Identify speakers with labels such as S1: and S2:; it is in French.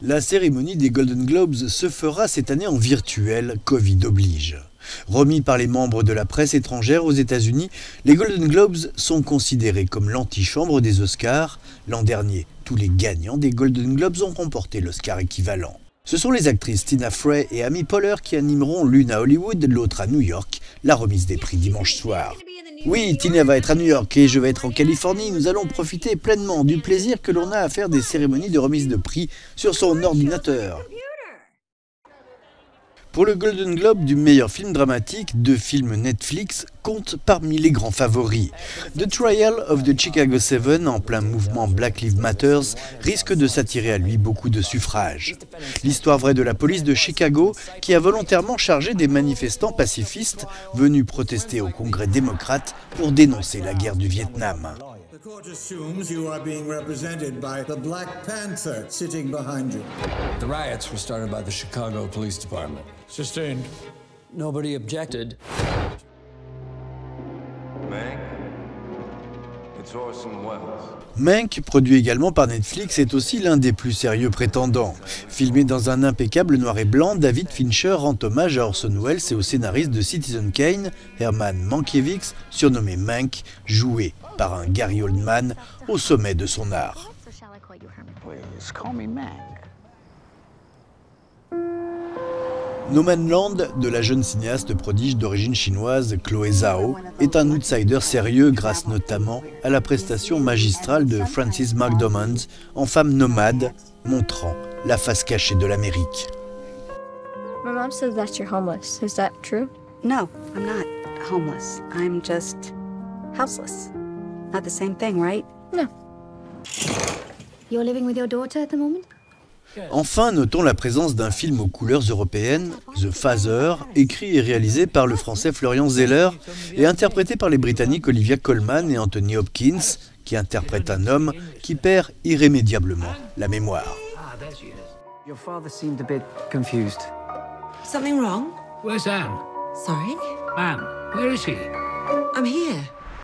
S1: La cérémonie des Golden Globes se fera cette année en virtuel, Covid oblige. Remis par les membres de la presse étrangère aux États-Unis, les Golden Globes sont considérés comme l'antichambre des Oscars. L'an dernier, tous les gagnants des Golden Globes ont remporté l'Oscar équivalent. Ce sont les actrices Tina Fey et Amy Poehler qui animeront l'une à Hollywood, l'autre à New York, la remise des prix dimanche soir. Oui, Tina va être à New York et je vais être en Californie. Nous allons profiter pleinement du plaisir que l'on a à faire des cérémonies de remise de prix sur son ordinateur. Pour le Golden Globe du meilleur film dramatique, 2 films Netflix comptent parmi les grands favoris. The Trial of the Chicago 7, en plein mouvement Black Lives Matter, risque de s'attirer à lui beaucoup de suffrages. L'histoire vraie de la police de Chicago qui a volontairement chargé des manifestants pacifistes venus protester au Congrès démocrate pour dénoncer la guerre du Vietnam.
S2: The court assumes you are being represented by the Black Panther sitting behind you.
S3: The riots were started by the Chicago Police Department.
S2: Sustained.
S3: Nobody objected.
S4: Mank, it's Orson Welles.
S1: Mank, produit également par Netflix, est aussi l'un des plus sérieux prétendants. Filmé dans un impeccable noir et blanc, David Fincher rend hommage à Orson Welles et au scénariste de Citizen Kane, Herman Mankiewicz, surnommé Mank, joué par un Gary Oldman au sommet de son art.
S5: Please call me Mank.
S1: No Man Land, de la jeune cinéaste prodige d'origine chinoise Chloé Zhao, est un outsider sérieux grâce notamment à la prestation magistrale de Frances McDormand en femme nomade, montrant la face cachée de l'Amérique.
S6: My mom says that you're homeless. Is that true?
S7: No, I'm not homeless. I'm just houseless. Not the same thing, right?
S6: No.
S8: You're living with your daughter at the moment?
S1: Enfin, notons la présence d'un film aux couleurs européennes, The Father, écrit et réalisé par le français Florian Zeller et interprété par les Britanniques Olivia Colman et Anthony Hopkins, qui interprète un homme qui perd irrémédiablement la mémoire.
S5: Your father seemed a bit confused.
S9: Something wrong?
S10: Where's Anne?
S9: Sorry?
S10: Anne, where is she?
S9: I'm here.